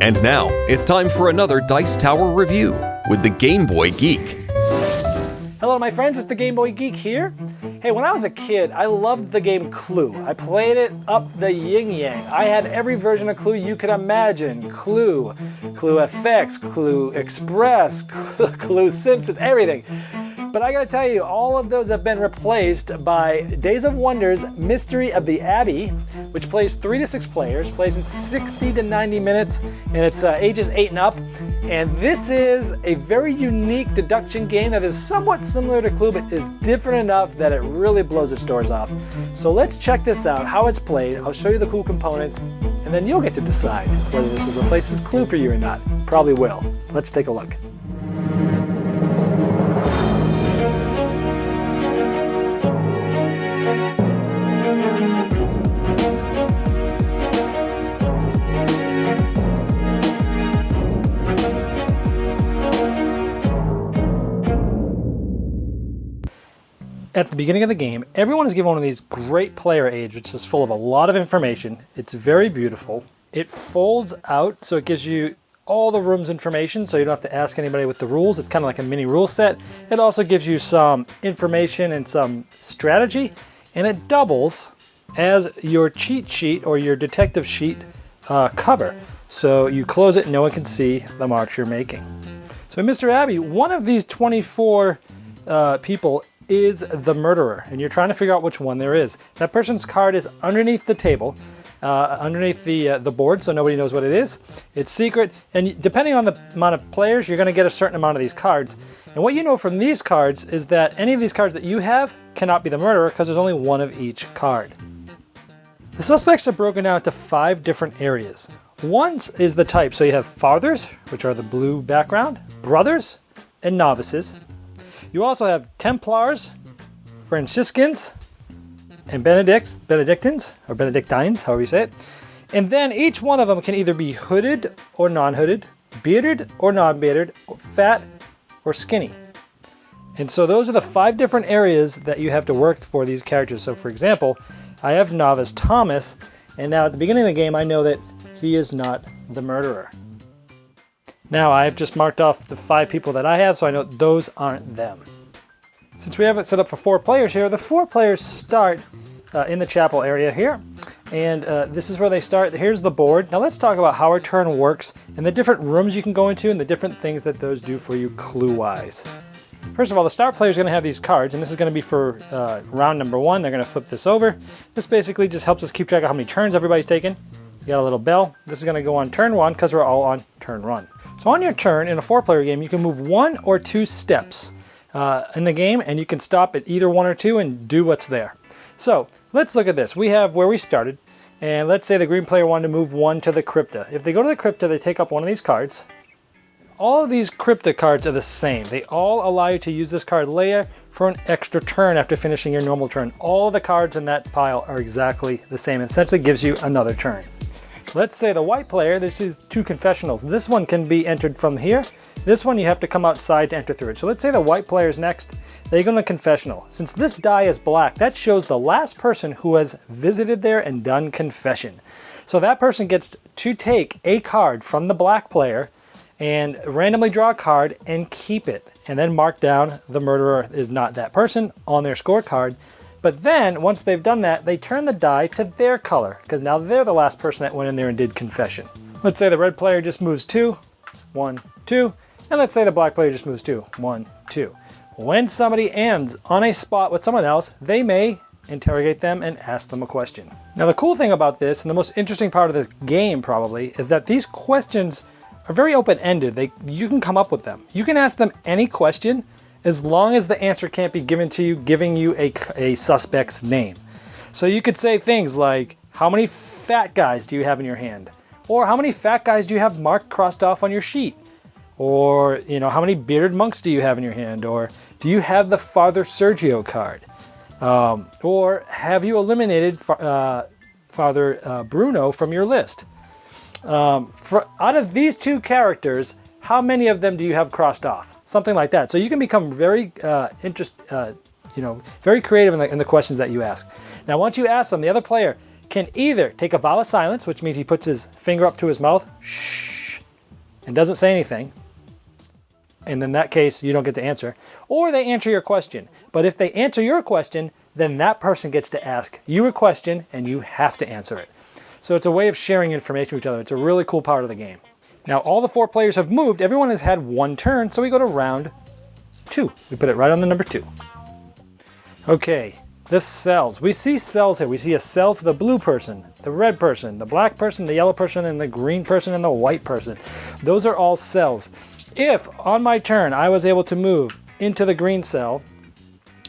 And now, it's time for another Dice Tower review with the Game Boy Geek. Hello my friends, it's the Game Boy Geek here. Hey, when I was a kid, I loved the game Clue. I played it up the yin-yang. I had every version of Clue you could imagine. Clue, Clue FX, Clue Express, Clue Simpsons, everything. But I gotta tell you, all of those have been replaced by Days of Wonder's Mystery of the Abbey, which plays 3 to 6 players, plays in 60 to 90 minutes, and it's ages 8 and up. And this is a very unique deduction game that is somewhat similar to Clue, but is different enough that it really blows its doors off. So let's check this out, how it's played. I'll show you the cool components, and then you'll get to decide whether this replaces Clue for you or not. Probably will. Let's take a look. At the beginning of the game, everyone is given one of these great player aids, which is full of a lot of information. It's very beautiful. It folds out, so it gives you all the room's information, so you don't have to ask anybody with the rules. It's kind of like a mini rule set. It also gives you some information and some strategy, and it doubles as your cheat sheet or your detective sheet cover. So you close it, no one can see the marks you're making. So in Mr. Abbey, one of these 24 people is the murderer, and you're trying to figure out which one there is. That person's card is underneath the table, underneath the board, so nobody knows what it is. It's secret, and depending on the amount of players, you're going to get a certain amount of these cards. And what you know from these cards is that any of these cards that you have cannot be the murderer because there's only one of each card. The suspects are broken down into 5 different areas. One is the type, so you have fathers, which are the blue background, brothers, and novices. You also have Templars, Franciscans, and Benedictines, or Benedictines, however you say it. And then each one of them can either be hooded or non-hooded, bearded or non-bearded, fat or skinny. And so those are the 5 different areas that you have to work for these characters. So for example, I have Novice Thomas, and now at the beginning of the game I know that he is not the murderer. Now I've just marked off the 5 people that I have, so I know those aren't them. Since we have it set up for 4 players here, the 4 players start in the chapel area here. And this is where they start. Here's the board. Now let's talk about how our turn works and the different rooms you can go into and the different things that those do for you clue-wise. First of all, the start player is going to have these cards, and this is going to be for round number 1. They're going to flip this over. This basically just helps us keep track of how many turns everybody's taken. You got a little bell. This is going to go on turn 1 because we're all on turn 1. So on your turn, in a 4-player game, you can move 1 or 2 steps in the game, and you can stop at either 1 or 2 and do what's there. So let's look at this. We have where we started, and let's say the green player wanted to move 1 to the crypta. If they go to the crypta, they take up one of these cards. All of these crypta cards are the same. They all allow you to use this card layer for an extra turn after finishing your normal turn. All of the cards in that pile are exactly the same. It essentially gives you another turn. Let's say the white player, this is 2 confessionals. This one can be entered from here. This one you have to come outside to enter through it. So let's say the white player is next. They go to the confessional. Since this die is black, that shows the last person who has visited there and done confession. So that person gets to take a card from the black player and randomly draw a card and keep it. And then mark down the murderer is not that person on their scorecard. But then, once they've done that, they turn the die to their color, because now they're the last person that went in there and did confession. Let's say the red player just moves 2, 1, 2, and let's say the black player just moves 2, 1, 2. When somebody ends on a spot with someone else, they may interrogate them and ask them a question. Now the cool thing about this, and the most interesting part of this game probably, is that these questions are very open-ended. You can come up with them. You can ask them any question, as long as the answer can't be given to you, giving you a suspect's name. So you could say things like, how many fat guys do you have in your hand? Or how many fat guys do you have marked crossed off on your sheet? Or, you know, how many bearded monks do you have in your hand? Or do you have the Father Sergio card? Or have you eliminated Father Bruno from your list? Out of these 2 characters, how many of them do you have crossed off? Something like that. So you can become very very creative in the questions that you ask. Now, once you ask them, the other player can either take a vow of silence, which means he puts his finger up to his mouth, shh, and doesn't say anything, and in that case, you don't get to answer, or they answer your question. But if they answer your question, then that person gets to ask you a question, and you have to answer it. So it's a way of sharing information with each other. It's a really cool part of the game. Now, all the 4 players have moved. Everyone has had 1 turn, so we go to round 2. We put it right on the number 2. Okay, the cells. We see cells here. We see a cell for the blue person, the red person, the black person, the yellow person, and the green person, and the white person. Those are all cells. If, on my turn, I was able to move into the green cell,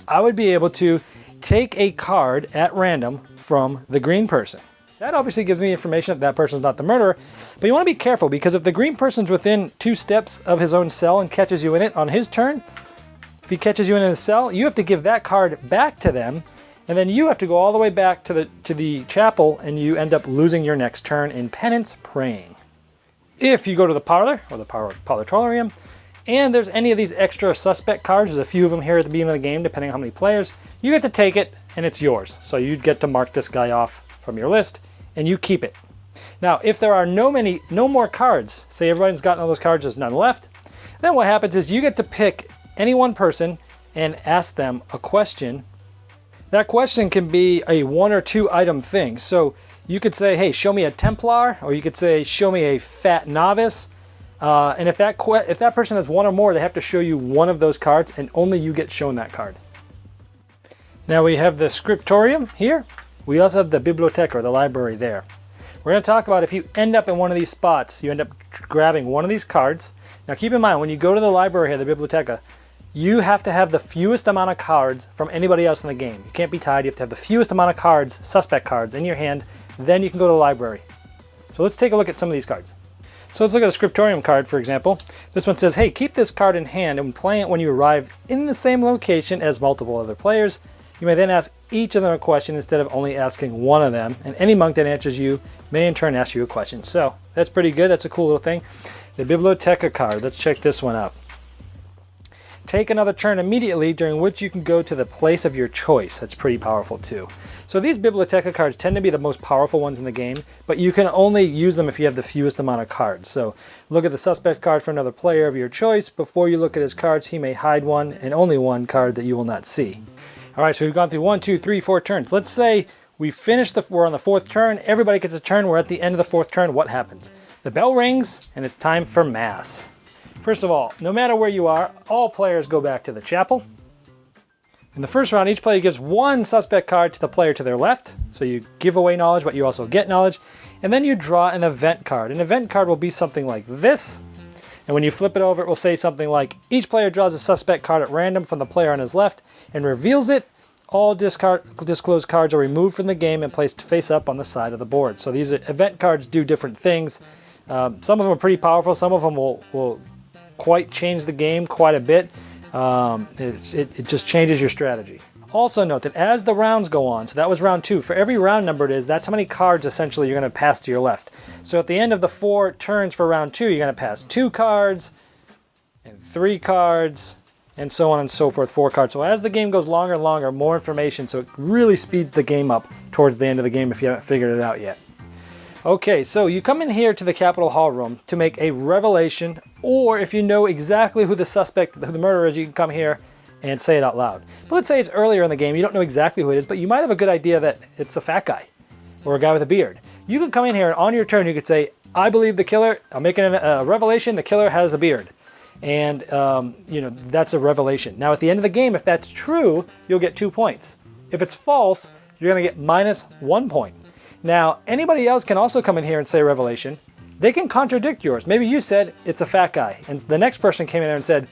I would be able to take a card at random from the green person. That obviously gives me information that that person's not the murderer, but you want to be careful, because if the green person's within 2 steps of his own cell and catches you in it on his turn, if he catches you in his cell, you have to give that card back to them, and then you have to go all the way back to the chapel, and you end up losing your next turn in penance praying. If you go to the parlor, or the parloratorium, and there's any of these extra suspect cards, there's a few of them here at the beginning of the game, depending on how many players, you get to take it, and it's yours. So you'd get to mark this guy off from your list, and you keep it. Now, if there are no more cards, say everybody's gotten all those cards, there's none left, then what happens is you get to pick any one person and ask them a question. That question can be a 1 or 2 item thing. So you could say, hey, show me a Templar, or you could say, show me a fat novice. And if that person has 1 or more, they have to show you 1 of those cards, and only you get shown that card. Now we have the scriptorium here. We also have the biblioteca, or the library there. We're going to talk about if you end up in one of these spots, you end up grabbing one of these cards. Now keep in mind, when you go to the library here, the biblioteca, you have to have the fewest amount of cards from anybody else in the game. You can't be tied. You have to have the fewest amount of cards, suspect cards, in your hand. Then you can go to the library. So let's take a look at some of these cards. So let's look at a scriptorium card, for example. This one says, hey, keep this card in hand and play it when you arrive in the same location as multiple other players. You may then ask each of them a question instead of only asking one of them, and any monk that answers you may in turn ask you a question. So that's pretty good. That's a cool little thing. The biblioteca card. Let's check this one out. Take another turn immediately, during which you can go to the place of your choice. That's pretty powerful too. So these biblioteca cards tend to be the most powerful ones in the game, but you can only use them if you have the fewest amount of cards. So look at the suspect card for another player of your choice. Before you look at his cards, he may hide one, and only one card that you will not see. All right, so we've gone through 1, 2, 3, 4 turns. Let's say we're on the 4th turn. Everybody gets a turn. We're at the end of the 4th turn. What happens? The bell rings, and it's time for Mass. First of all, no matter where you are, all players go back to the chapel. In the first round, each player gives 1 suspect card to the player to their left. So you give away knowledge, but you also get knowledge. And then you draw an event card. An event card will be something like this. And when you flip it over, it will say something like, each player draws a suspect card at random from the player on his left and reveals it. All disclosed cards are removed from the game and placed face up on the side of the board. So these event cards do different things. Some of them are pretty powerful. Some of them will quite change the game quite a bit. It just changes your strategy. Also note that as the rounds go on, so that was round 2, for every round number it is, that's how many cards essentially you're going to pass to your left. So at the end of the 4 turns for round 2, you're going to pass 2 cards, and 3 cards, and so on and so forth, 4 cards. So as the game goes longer and longer, more information, so it really speeds the game up towards the end of the game if you haven't figured it out yet. Okay, so you come in here to the Capitol Hall room to make a revelation, or if you know exactly who the murderer is, you can come here and say it out loud. But let's say it's earlier in the game, you don't know exactly who it is, but you might have a good idea that it's a fat guy, or a guy with a beard. You can come in here and on your turn you could say, I believe the killer, I'm making a revelation, the killer has a beard. And that's a revelation. Now at the end of the game, if that's true, you'll get 2 points. If it's false, you're going to get -1 point. Now, anybody else can also come in here and say revelation. They can contradict yours. Maybe you said it's a fat guy, and the next person came in there and said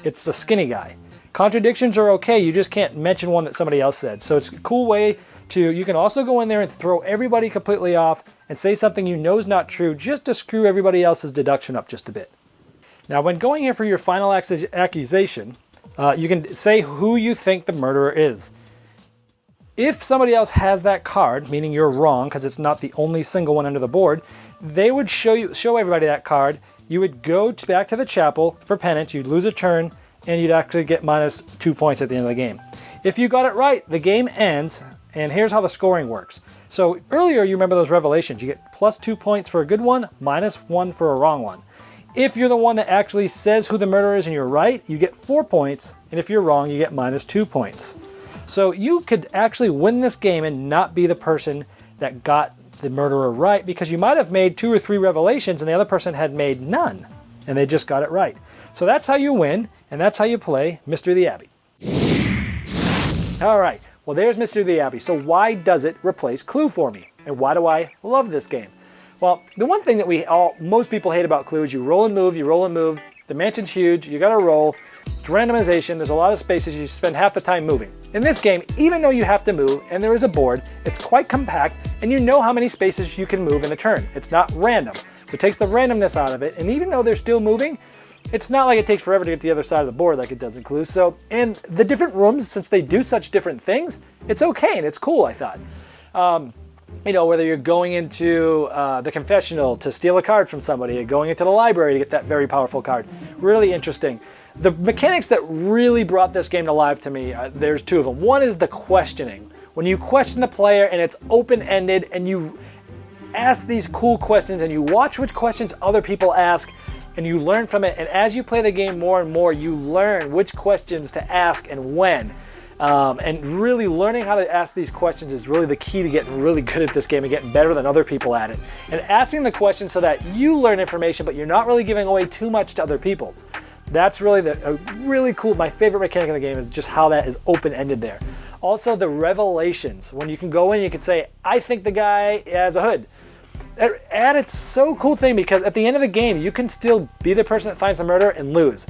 it's a skinny guy. Contradictions are okay, you just can't mention one that somebody else said. So it's a cool way you can also go in there and throw everybody completely off and say something you know is not true just to screw everybody else's deduction up just a bit. Now, when going in for your final accusation, you can say who you think the murderer is. If somebody else has that card, meaning you're wrong because it's not the only single one under the board, they would show everybody that card. You would go back to the chapel for penance, you'd lose a turn, and you'd actually get -2 points at the end of the game. If you got it right, the game ends, and here's how the scoring works. So earlier, you remember those revelations. You get +2 points for a good one, -1 for a wrong one. If you're the one that actually says who the murderer is and you're right, you get 4 points. And if you're wrong, you get -2 points. So you could actually win this game and not be the person that got the murderer right, because you might have made 2 or 3 revelations and the other person had made none, and they just got it right. So that's how you win, and that's how you play Mystery of the Abbey. All right, well there's Mystery of the Abbey. So why does it replace Clue for me? And why do I love this game? Well, the one thing that most people hate about Clue is you roll and move, you roll and move. The mansion's huge, you gotta roll. It's randomization, there's a lot of spaces, you spend half the time moving. In this game, even though you have to move and there is a board, it's quite compact and you know how many spaces you can move in a turn. It's not random. So it takes the randomness out of it, and even though they're still moving, it's not like it takes forever to get to the other side of the board like it does in Clue. So, and the different rooms, since they do such different things, it's okay and it's cool, I thought. You know, whether you're going into the confessional to steal a card from somebody, or going into the library to get that very powerful card. Really interesting. The mechanics that really brought this game to life to me, there's 2 of them. One is the questioning. When you question the player and it's open-ended and you ask these cool questions and you watch which questions other people ask and you learn from it. And as you play the game more and more, you learn which questions to ask and when. And really learning how to ask these questions is really the key to getting really good at this game and getting better than other people at it. And asking the questions so that you learn information, but you're not really giving away too much to other people. That's really really cool. My favorite mechanic in the game is just how that is open-ended there. Also, the revelations. When you can go in, you can say, I think the guy has a hood. And it's so cool thing because at the end of the game, you can still be the person that finds the murder and lose.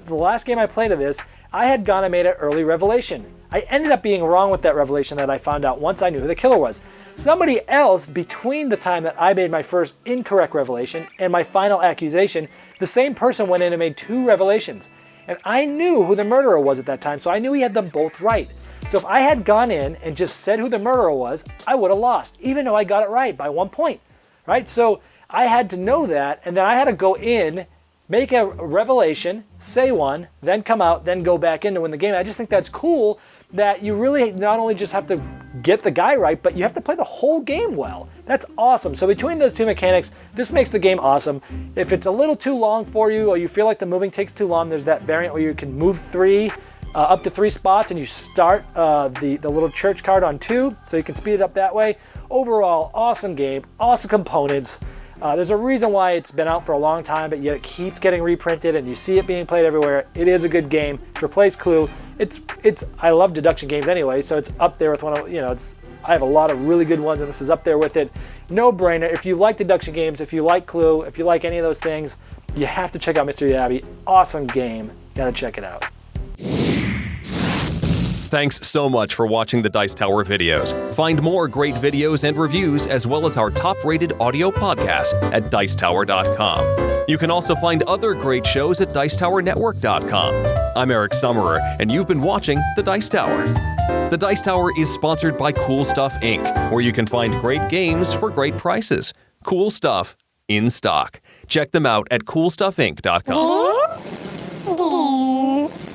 The last game I played of this, I had gone and made an early revelation. I ended up being wrong with that revelation that I found out once I knew who the killer was. Somebody else, between the time that I made my first incorrect revelation and my final accusation, the same person went in and made 2 revelations. And I knew who the murderer was at that time, so I knew he had them both right. So if I had gone in and just said who the murderer was, I would have lost, even though I got it right by 1 point, right? So I had to know that, and then I had to go in, make a revelation, say one, then come out, then go back in to win the game. I just think that's cool that you really not only just have to get the guy right, but you have to play the whole game well. That's awesome. So between those 2 mechanics, this makes the game awesome. If it's a little too long for you or you feel like the moving takes too long, there's that variant where you can move up to 3 spots and you start the little church card on 2, so you can speed it up that way. Overall, awesome game, awesome components. There's a reason why it's been out for a long time, but yet it keeps getting reprinted and you see it being played everywhere. It is a good game. To replace Clue, I love deduction games anyway, so it's up there with one of, I have a lot of really good ones and this is up there with it. No brainer. If you like deduction games, if you like Clue, if you like any of those things, you have to check out Mystery of the Abbey. Awesome game. Gotta check it out. Thanks so much for watching the Dice Tower videos. Find more great videos and reviews, as well as our top-rated audio podcast at Dicetower.com. You can also find other great shows at Dicetowernetwork.com. I'm Eric Summerer, and you've been watching The Dice Tower. The Dice Tower is sponsored by Cool Stuff Inc., where you can find great games for great prices. Cool stuff in stock. Check them out at CoolStuffInc.com.